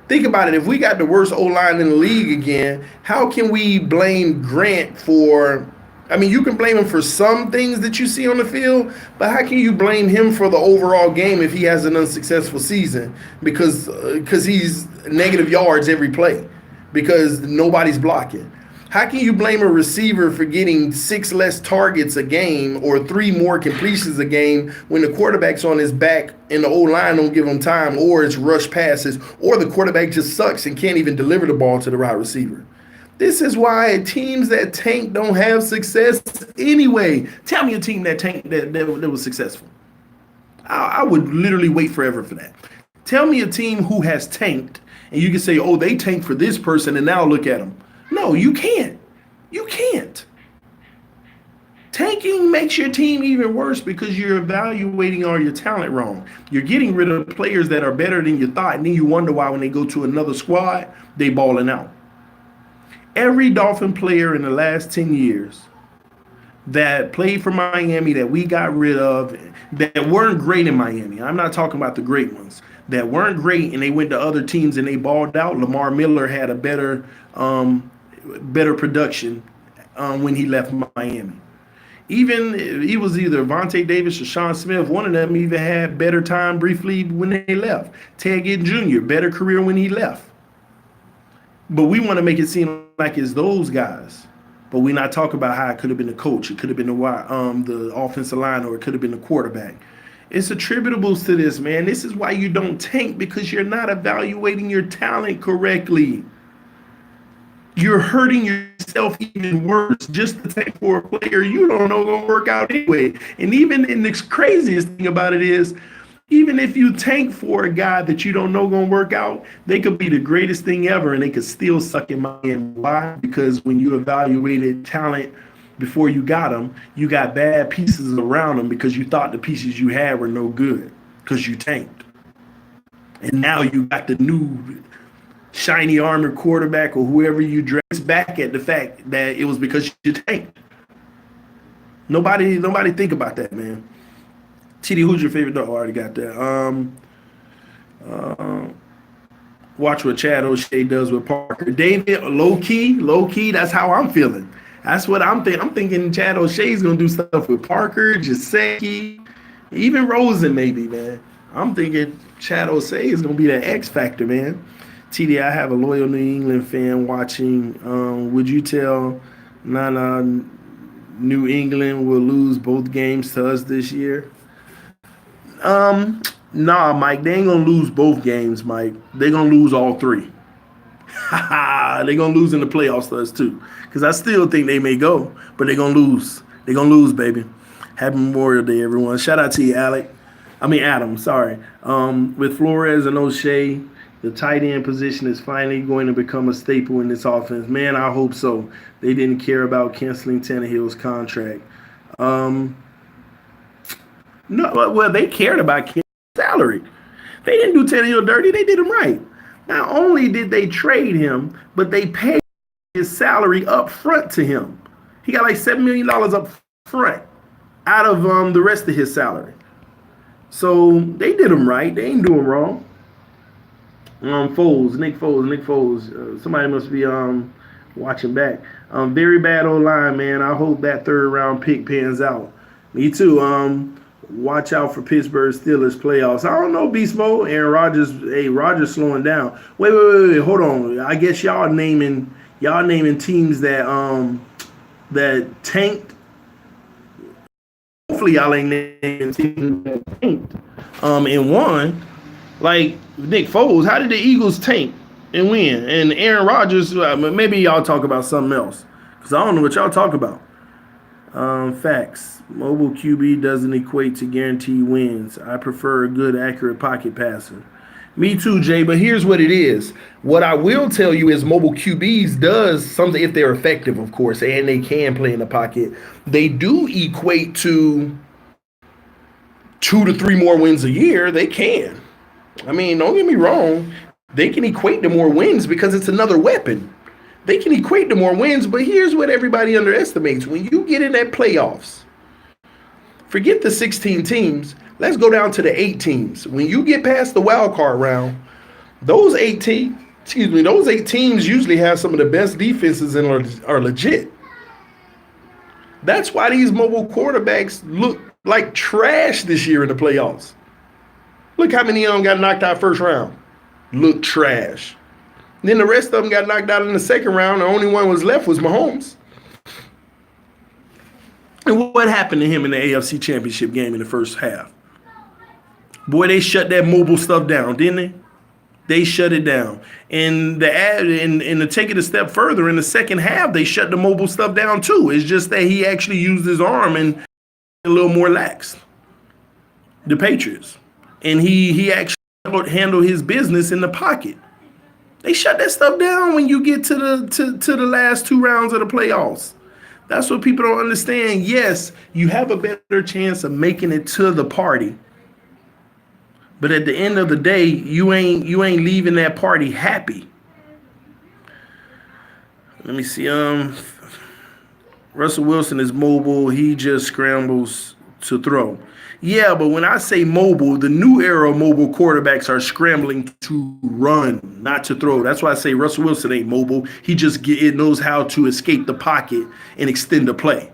Think about it. If we got the worst O-line in the league again, how can we blame Grant for, I mean, you can blame him for some things that you see on the field, but how can you blame him for the overall game if he has an unsuccessful season? Because he's negative yards every play, because nobody's blocking. How can you blame a receiver for getting 6 less targets a game or 3 more completions a game when the quarterback's on his back and the O-line don't give him time, or it's rush passes, or the quarterback just sucks and can't even deliver the ball to the right receiver? This is why teams that tank don't have success anyway. Tell me a team that tanked that was successful. I would literally wait forever for that. Tell me a team who has tanked, and you can say, oh, they tanked for this person, and now look at them. No, you can't. You can't. Tanking makes your team even worse because you're evaluating all your talent wrong. You're getting rid of players that are better than you thought, and then you wonder why when they go to another squad, they balling out. Every Dolphin player in the last 10 years that played for Miami that we got rid of, that weren't great in Miami, I'm not talking about the great ones, that weren't great and they went to other teams and they balled out. Lamar Miller had a better production when he left Miami. Even he was either Vontae Davis or Sean Smith. One of them even had better time briefly when they left. Ted Ginn Jr., better career when he left. But we want to make it seem like it's those guys. But we're not talking about how it could have been the coach. It could have been the offensive line, or it could have been the quarterback. It's attributables to this, man. This is why you don't tank, because you're not evaluating your talent correctly. You're hurting yourself even worse just to tank for a player you don't know going to work out anyway. And the craziest thing about it is, even if you tank for a guy that you don't know going to work out, they could be the greatest thing ever and they could still suck in Miami. Why? Because when you evaluated talent before you got them, you got bad pieces around them because you thought the pieces you had were no good because you tanked. And now you got the new shiny armored quarterback or whoever you dress back at the fact that it was because you tanked. Nobody think about that, man. TD, who's your favorite dog? I already got that. Watch what Chad O'Shea does with Parker. David, low key, that's how I'm feeling. That's what I'm thinking. I'm thinking Chad O'Shea's going to do stuff with Parker, Gesicki, even Rosen maybe, man. I'm thinking Chad O'Shea is going to be that X factor, man. TD, I have a loyal New England fan watching. Would you tell Nana New England will lose both games to us this year. Um, nah, Mike, they ain't gonna lose both games, Mike. They gonna lose all three. They gonna lose in the playoffs to us too. Cause I still think they may go, but they gonna lose. They gonna lose, baby. Happy Memorial Day, everyone. Shout out to you, Alec. I mean Adam. Sorry. With Flores and O'Shea, the tight end position is finally going to become a staple in this offense. Man, I hope so. They didn't care about canceling Tannehill's contract. Um, no, well, they cared about Ken's salary. They didn't do Tannehill dirty. They did him right. Not only did they trade him, but they paid his salary up front to him. He got like $7 million up front out of the rest of his salary. So they did him right. They ain't do him wrong. Nick Foles. Somebody must be watching back. Very bad O-line, man. I hope that third round pick pans out. Me too. Watch out for Pittsburgh Steelers playoffs. I don't know, Beast Mode. Aaron Rodgers. Hey, Rodgers slowing down. Wait. Hold on. I guess y'all naming teams that tanked. Hopefully y'all ain't naming teams that tanked. And won. Like Nick Foles, how did the Eagles tank and win? And Aaron Rodgers, maybe y'all talk about something else. Because I don't know what y'all talk about. Facts. Mobile QB doesn't equate to guaranteed wins. I prefer a good, accurate pocket passer. Me too, Jay, but here's what it is. What I will tell you is mobile QBs does something, if they're effective, of course, and they can play in the pocket. They do equate to 2 to 3 more wins a year. They can. I mean, don't get me wrong. They can equate to more wins because it's another weapon. They can equate to more wins, but here's what everybody underestimates. When you get in that playoffs, forget the 16 teams. Let's go down to the 8 teams. When you get past the wild card round, those 8 teams usually have some of the best defenses and are legit. That's why these mobile quarterbacks look like trash this year in the playoffs. Look how many of them got knocked out first round. Look trash. Then the rest of them got knocked out in the second round. The only one was left was Mahomes. And what happened to him in the AFC Championship game in the first half? Boy, they shut that mobile stuff down, didn't they? They shut it down. And to take it a step further, in the second half, they shut the mobile stuff down too. It's just that he actually used his arm and a little more lax. The Patriots. And he actually handled his business in the pocket. They shut that stuff down when you get to the last 2 rounds of the playoffs. That's what people don't understand. Yes, you have a better chance of making it to the party. But at the end of the day, you ain't leaving that party happy. Let me see. Russell Wilson is mobile. He just scrambles to throw. Yeah, but when I say mobile, the new era of mobile quarterbacks are scrambling to run, not to throw. That's why I say Russell Wilson ain't mobile. He just knows how to escape the pocket and extend the play.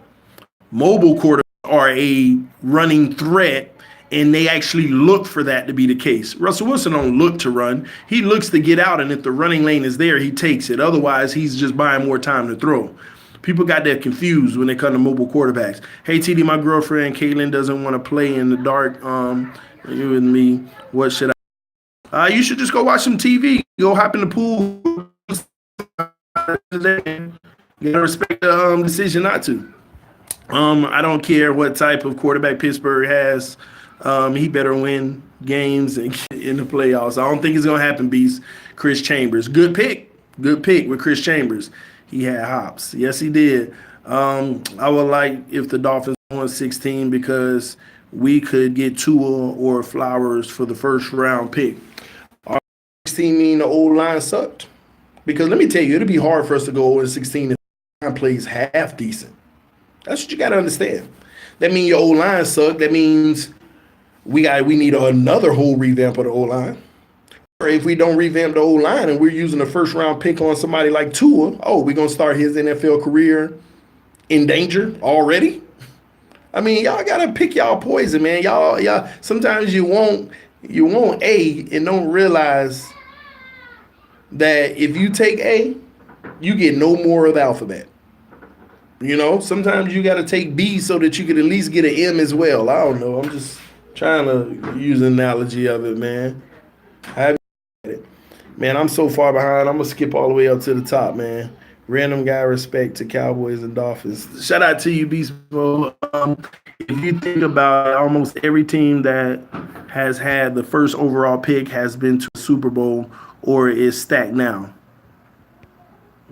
Mobile quarterbacks are a running threat, and they actually look for that to be the case. Russell Wilson don't look to run. He looks to get out, and if the running lane is there, he takes it. Otherwise, he's just buying more time to throw. People got that confused when they come to mobile quarterbacks. Hey, TD, my girlfriend, Caitlin, doesn't want to play in the dark. You and me, what should I? You should just go watch some TV. Go hop in the pool. You gotta respect the decision not to. I don't care what type of quarterback Pittsburgh has. He better win games and get in the playoffs. I don't think it's going to happen, Beast. Chris Chambers. Good pick with Chris Chambers. He had hops. Yes, he did. I would like if the Dolphins won 16 because we could get Tua or Flowers for the first round pick. Our 16 mean the old line sucked? Because let me tell you, it'll be hard for us to go 0-16 if the line plays half decent. That's what you got to understand. That means your old line sucked. That means we need another whole revamp of the old line. Or if we don't revamp the old line and we're using a first round pick on somebody like Tua, we're gonna start his NFL career in danger already. I mean, y'all gotta pick y'all poison, man. Y'all. Sometimes you want A and don't realize that if you take A, you get no more of the alphabet. You know, sometimes you got to take B so that you can at least get an M as well. I don't know. I'm just trying to use an analogy of it, man. Have it. Man, I'm so far behind. I'm gonna skip all the way up to the top, man. Random guy respect to Cowboys and Dolphins. Shout out to you, Beast Mode. If you think about it, almost every team that has had the first overall pick has been to a Super Bowl or is stacked now.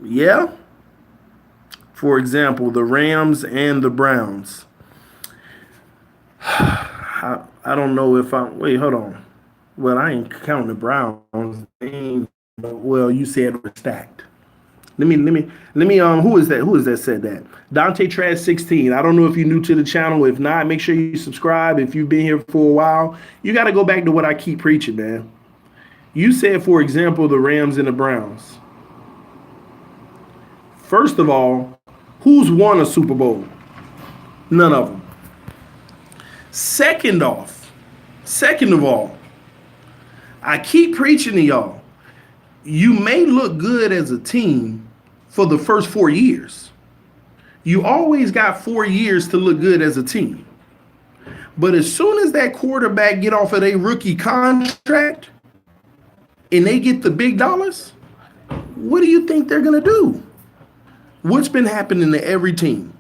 Yeah. For example, the Rams and the Browns. I don't know if I'm. Wait, hold on. Well, I ain't counting the Browns. Well, you said we're stacked. Let me. Who is that? Who is that said that? Dante Trash 16. I don't know if you're new to the channel. If not, make sure you subscribe. If you've been here for a while, you got to go back to what I keep preaching, man. You said, for example, the Rams and the Browns. First of all, who's won a Super Bowl? None of them. Second of all, I keep preaching to y'all. You may look good as a team for the first 4 years. You always got 4 years to look good as a team. But as soon as that quarterback get off of their rookie contract and they get the big dollars, what do you think they're going to do? What's been happening to every team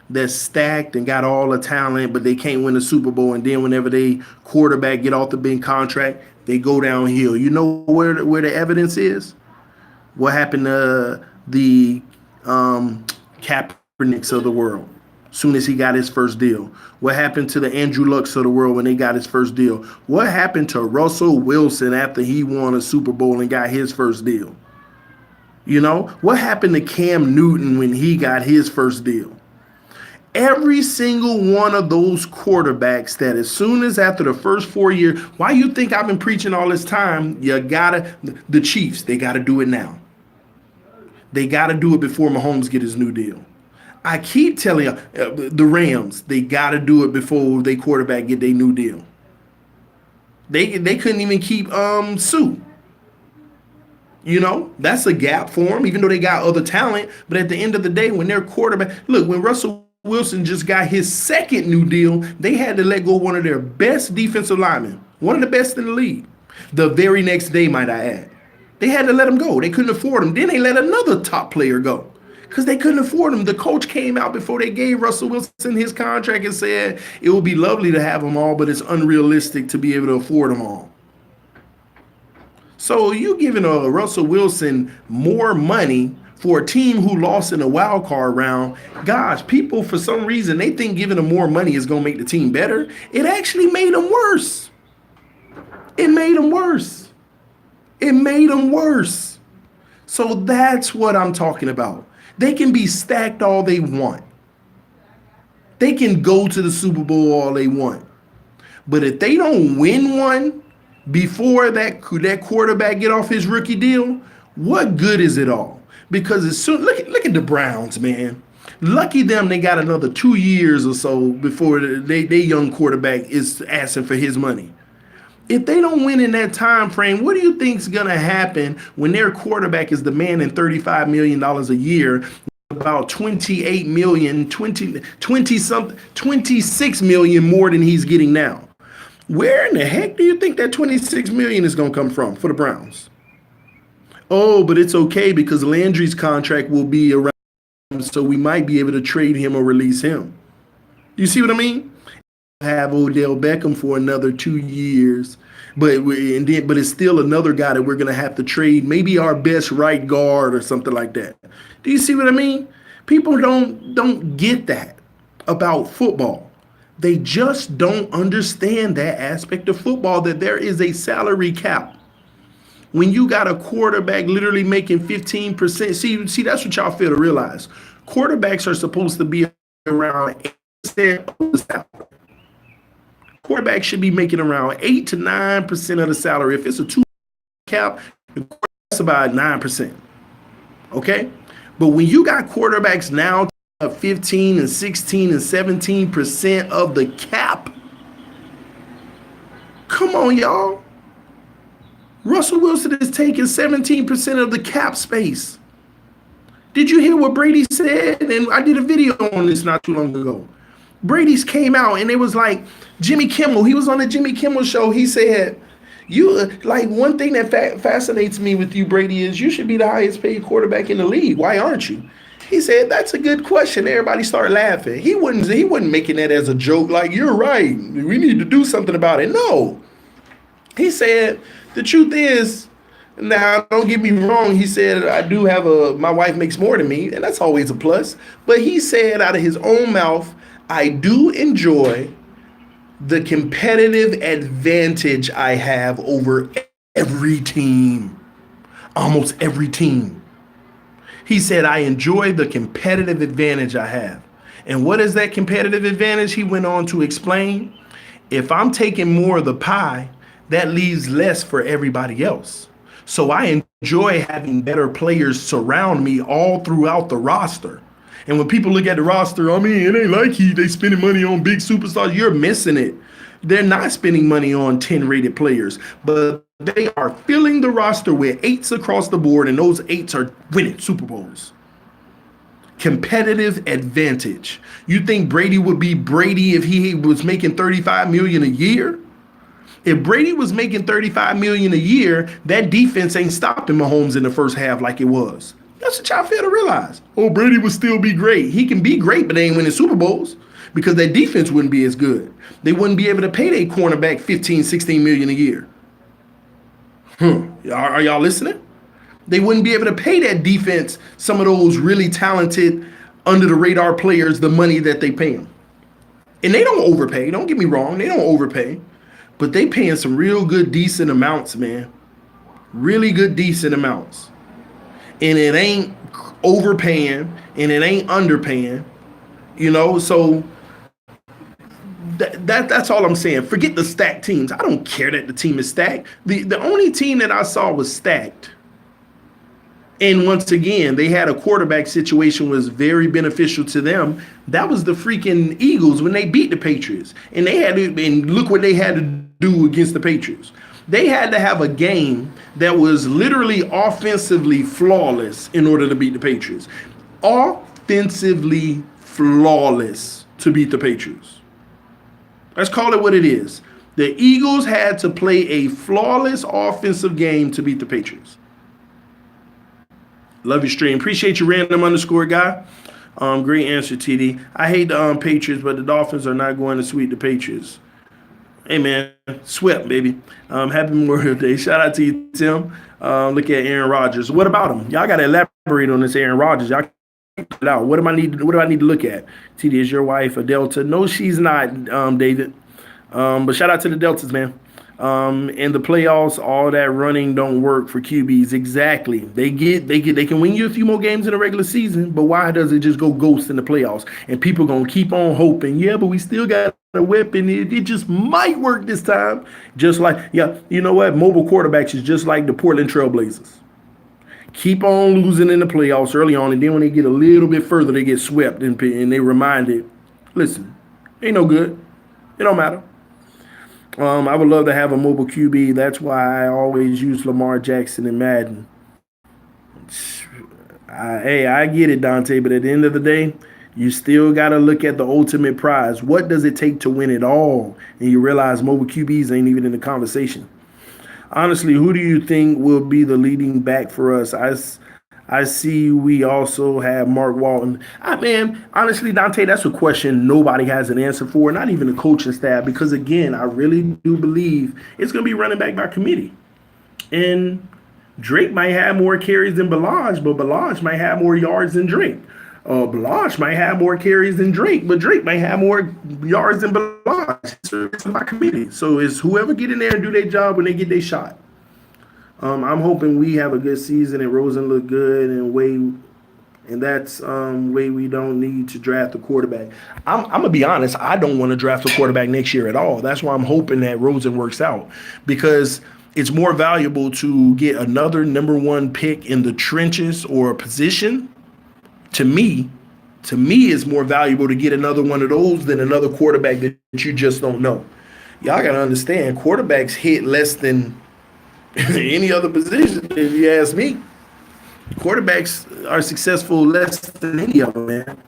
that's stacked and got all the talent, but they can't win the Super Bowl, and then whenever they quarterback get off the big contract, they go downhill. You know where the evidence is? What happened to the Kaepernicks of the world soon as he got his first deal? What happened to the Andrew Lucks of the world when they got his first deal? What happened to Russell Wilson after he won a Super Bowl and got his first deal? You know, what happened to Cam Newton when he got his first deal? Every single one of those quarterbacks that as soon as after the first 4 years, why you think I've been preaching all this time? The Chiefs, they got to do it now. They got to do it before Mahomes get his new deal. I keep telling you, the Rams, they got to do it before they quarterback get their new deal. They couldn't even keep Sue. You know, that's a gap for them, even though they got other talent. But at the end of the day, when their quarterback, look, when Russell Wilson just got his second new deal, they had to let go of one of their best defensive linemen, one of the best in the league. The very next day, might I add. They had to let him go. They couldn't afford him. Then they let another top player go because they couldn't afford him. The coach came out before they gave Russell Wilson his contract and said it would be lovely to have them all, but it's unrealistic to be able to afford them all. So you giving a Russell Wilson more money for a team who lost in a wild card round. Gosh, people for some reason they think giving them more money is going to make the team better. It actually made them worse. It made them worse. It made them worse. So that's what I'm talking about. They can be stacked all they want. They can go to the Super Bowl all they want. But if they don't win one before that quarterback get off his rookie deal, what good is it all? Because as soon look at the Browns, man. Lucky them, they got another 2 years or so before their young quarterback is asking for his money. If they don't win in that time frame, what do you think is gonna happen when their quarterback is demanding $35 million a year, about 28 million, 26 million more than he's getting now? Where in the heck do you think that 26 million is going to come from for the Browns? Oh, but it's okay because Landry's contract will be around, so we might be able to trade him or release him. You see what I mean? Have Odell Beckham for another 2 years, but it's still another guy that we're going to have to trade, maybe our best right guard or something like that. Do you see what I mean? People don't get that about football. They just don't understand that aspect of football, that there is a salary cap. When you got a quarterback literally making 15%, see, that's what y'all fail to realize. Quarterbacks are supposed to be around 8% of the salary. Quarterbacks should be making around 8 to 9% of the salary. If it's a 2 cap, that's about 9%. Okay? But when you got quarterbacks now 15 and 16 and 17% of the cap. Come on, y'all. Russell Wilson is taking 17% of the cap space. Did you hear what Brady said? And I did a video on this not too long ago. Brady's came out and it was like Jimmy Kimmel. He was on the Jimmy Kimmel show. He said, "You like one thing that fascinates me with you, Brady, is you should be the highest paid quarterback in the league. Why aren't you?" He said, "That's a good question." Everybody started laughing. He wasn't making that as a joke. Like, you're right. We need to do something about it. No, he said the truth is. Now, don't get me wrong. He said, I do have my wife makes more than me, and that's always a plus. But he said out of his own mouth, I do enjoy the competitive advantage I have over every team, almost every team. He said, I enjoy the competitive advantage I have. And what is that competitive advantage? He went on to explain, if I'm taking more of the pie, that leaves less for everybody else. So I enjoy having better players surround me all throughout the roster. And when people look at the roster, I mean, it ain't like they spending money on big superstars. You're missing it. They're not spending money on 10-rated players, but they are filling the roster with 8s across the board, and those 8s are winning Super Bowls. Competitive advantage. You think Brady would be Brady if he was making $35 million a year? If Brady was making $35 million a year, that defense ain't stopping Mahomes in the first half like it was. That's what y'all fail to realize. Oh, Brady would still be great. He can be great, but they ain't winning Super Bowls because their defense wouldn't be as good. They wouldn't be able to pay their cornerback $15, $16 million a year. Are y'all listening? They wouldn't be able to pay that defense, some of those really talented, under-the-radar players, the money that they pay them. And they don't overpay. Don't get me wrong. They don't overpay. But they paying some real good, decent amounts, man. Really good, decent amounts. And it ain't overpaying and it ain't underpaying, so that's all I'm saying. Forget the stacked teams. I don't care that the team is stacked. The only team that I saw was stacked. And once again, they had a quarterback situation was very beneficial to them. That was the freaking Eagles when they beat the Patriots. And look what they had to do against the Patriots. They had to have a game that was literally offensively flawless in order to beat the Patriots. Offensively flawless to beat the Patriots. Let's call it what it is. The Eagles had to play a flawless offensive game to beat the Patriots. Love your stream. Appreciate you, random_guy. Great answer, TD. I hate the Patriots, but the Dolphins are not going to sweep the Patriots. Hey, man, swept, baby. Happy Memorial Day. Shout out to you, Tim. Look at Aaron Rodgers. What about him? Y'all got to elaborate on this Aaron Rodgers. Y'all put it out. What do I need to look at? TD, is your wife a Delta? No, she's not, David. But shout out to the Deltas, man. In the playoffs, all that running don't work for QBs. Exactly. They can win you a few more games in the regular season, but why does it just go ghost in the playoffs? And people gonna keep on hoping, yeah, but we still got a weapon. It just might work this time. Just like, yeah, you know what? Mobile quarterbacks is just like the Portland Trailblazers. Keep on losing in the playoffs early on, and then when they get a little bit further, they get swept and they reminded, listen, ain't no good. It don't matter. I would love to have a mobile QB. That's why I always use Lamar Jackson in Madden. I get it, Dante, but at the end of the day, you still got to look at the ultimate prize. What does it take to win it all? And you realize mobile QBs ain't even in the conversation. Honestly, who do you think will be the leading back for us? I see we also have Mark Walton. Man, honestly, Dante, that's a question nobody has an answer for, not even the coaching staff, because, again, I really do believe it's going to be running back by committee. And Drake might have more carries than Balaj, but Balaj might have more yards than Drake. Balaj might have more carries than Drake, but Drake might have more yards than Balaj. It's by committee. So it's whoever get in there and do their job when they get their shot. I'm hoping we have a good season and Rosen look good and that's way we don't need to draft a quarterback. I'm going to be honest. I don't want to draft a quarterback next year at all. That's why I'm hoping that Rosen works out, because it's more valuable to get another number one pick in the trenches or a position. To me, it's more valuable to get another one of those than another quarterback that you just don't know. Y'all got to understand, quarterbacks hit less than any other position, if you ask me. Quarterbacks are successful less than any of them, man.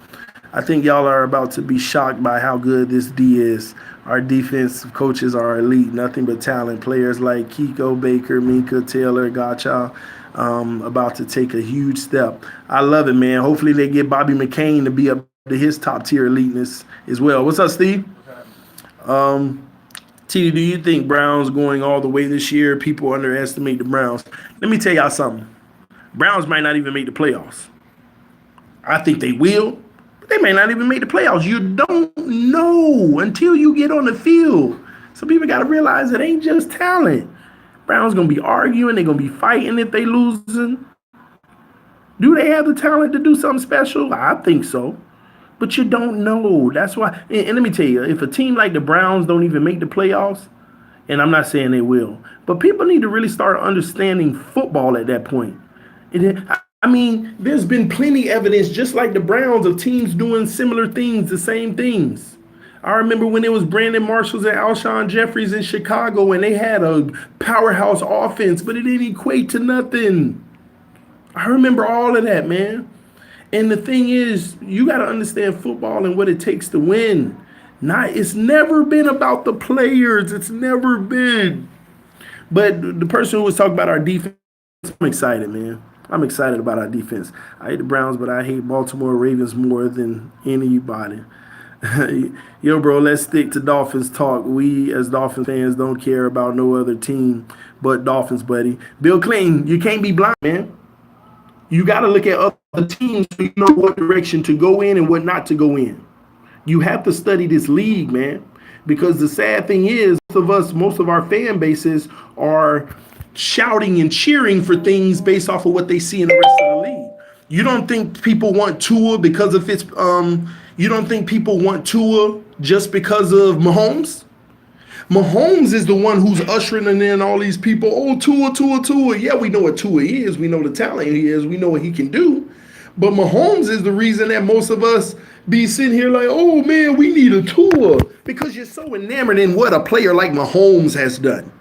I think y'all are about to be shocked by how good this D is. Our defensive coaches are elite, nothing but talent. Players like Kiko Baker, Minka Taylor, Gotcha, about to take a huge step. I love it, man. Hopefully they get Bobby McCain to be up to his top tier eliteness as well. What's up, Steve? T, do you think Browns going all the way this year? People underestimate the Browns. Let me tell y'all something. Browns might not even make the playoffs. I think they will. They may not even make the playoffs. You don't know until you get on the field. So people got to realize it ain't just talent. Browns going to be arguing. They're going to be fighting if they losing. Do they have the talent to do something special? I think so. But you don't know. That's why. And let me tell you, if a team like the Browns don't even make the playoffs, and I'm not saying they will, but people need to really start understanding football at that point. I mean, there's been plenty evidence, just like the Browns, of teams doing similar things, the same things. I remember when it was Brandon Marshalls and Alshon Jeffries in Chicago, and they had a powerhouse offense, but it didn't equate to nothing. I remember all of that, man. And the thing is, you got to understand football and what it takes to win. It's never been about the players. It's never been. But the person who was talking about our defense, I'm excited, man. I'm excited about our defense. I hate the Browns, but I hate Baltimore Ravens more than anybody. Yo, bro, let's stick to Dolphins talk. We, as Dolphins fans, don't care about no other team but Dolphins, buddy. Bill Clinton, you can't be blind, man. You got to look at other teams so you know what direction to go in and what not to go in. You have to study this league, man, because the sad thing is, most of our fan bases are shouting and cheering for things based off of what they see in the rest of the league. You don't think people want Tua because of its you don't think people want Tua just because of Mahomes? Mahomes is the one who's ushering in all these people. Oh, Tua, Tua, Tua. Yeah, we know what Tua is. We know the talent he is. We know what he can do. But Mahomes is the reason that most of us be sitting here like, oh, man, we need a Tua. Because you're so enamored in what a player like Mahomes has done.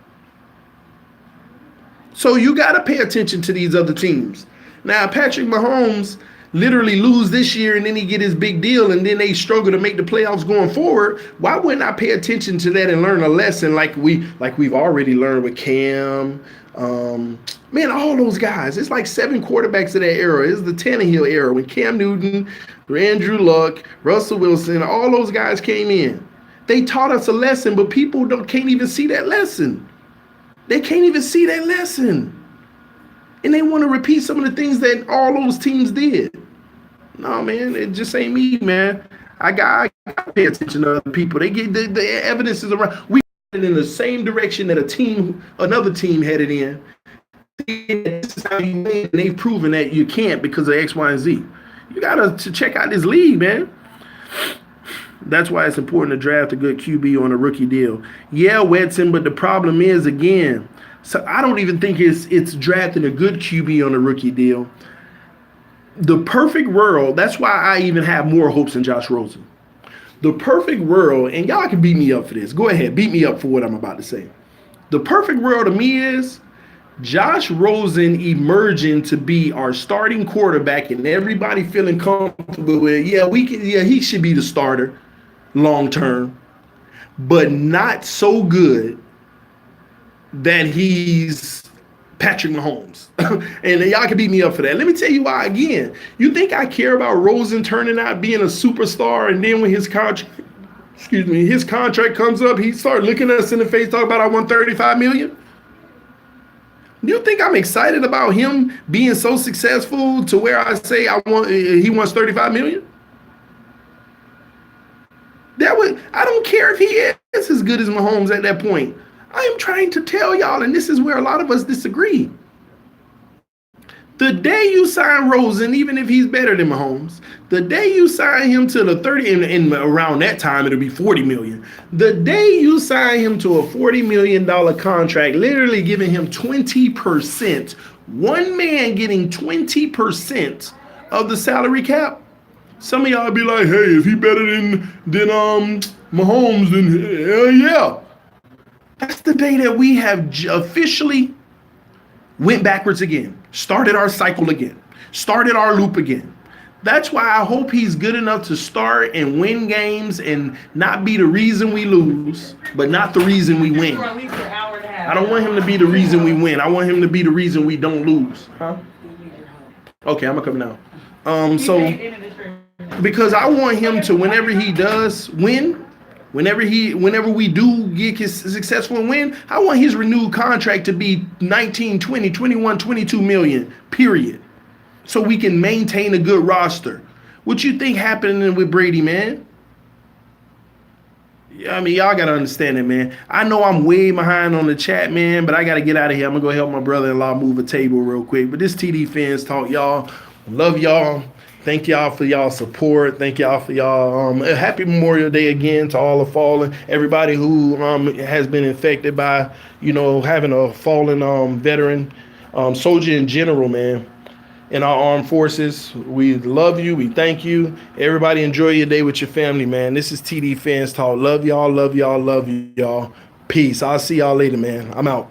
So you got to pay attention to these other teams. Now, Patrick Mahomes literally lose this year and then he get his big deal and then they struggle to make the playoffs going forward. Why wouldn't I pay attention to that and learn a lesson like we've already learned with Cam? Man, all those guys. It's like 7 quarterbacks of that era. It's the Tannehill era when Cam Newton, Andrew Luck, Russell Wilson, all those guys came in. They taught us a lesson, but people can't even see that lesson. They can't even see that lesson. And they want to repeat some of the things that all those teams did. No, man, it just ain't me, man. I got to pay attention to other people. They get the evidence is around. We headed in the same direction that another team headed in. This is how you win, and they've proven that you can't because of X, Y, and Z. You got to check out this league, man. That's why it's important to draft a good QB on a rookie deal. Yeah, Wetson, but the problem is, again, so I don't even think it's drafting a good QB on a rookie deal. The perfect world, that's why I even have more hopes than Josh Rosen. The perfect world, and y'all can beat me up for this. Go ahead, beat me up for what I'm about to say. The perfect world to me is Josh Rosen emerging to be our starting quarterback and everybody feeling comfortable with, he should be the starter long term, but not so good that he's Patrick Mahomes. And y'all can beat me up for that. Let me tell you why again. You think I care about Rosen turning out being a superstar and then when his contract comes up, he starts looking us in the face talking about I want $35 million? Do you think I'm excited about him being so successful to where I say he wants $35 million? I don't care if he is as good as Mahomes at that point. I am trying to tell y'all, and this is where a lot of us disagree. The day you sign Rosen, even if he's better than Mahomes, the day you sign him to the 30, and around that time it'll be $40 million. The day you sign him to a $40 million contract, literally giving him 20%, one man getting 20% of the salary cap. Some of y'all be like, hey, if he better than Mahomes, then hell yeah. That's the day that we have officially went backwards again, started our cycle again. Started our loop again. That's why I hope he's good enough to start and win games and not be the reason we lose, but not the reason we win. I don't want him to be the reason we win. I want him to be the reason we don't lose. Huh? Okay, I'm gonna come now. Because I want him to, whenever he does win, whenever we do get his successful and win, I want his renewed contract to be 19, 20, 21, 22 million, period. So we can maintain a good roster. What you think happening with Brady, man? I mean, y'all got to understand it, man. I know I'm way behind on the chat, man, but I got to get out of here. I'm going to go help my brother-in-law move a table real quick. But this TD Fans Talk, y'all. Love y'all. Thank y'all for y'all support. Thank y'all for y'all. Happy Memorial Day again to all the fallen. Everybody who has been infected by, having a fallen veteran, soldier in general, man. In our armed forces, we love you. We thank you. Everybody enjoy your day with your family, man. This is TD Fans Talk. Love y'all, love y'all, love y'all. Peace. I'll see y'all later, man. I'm out.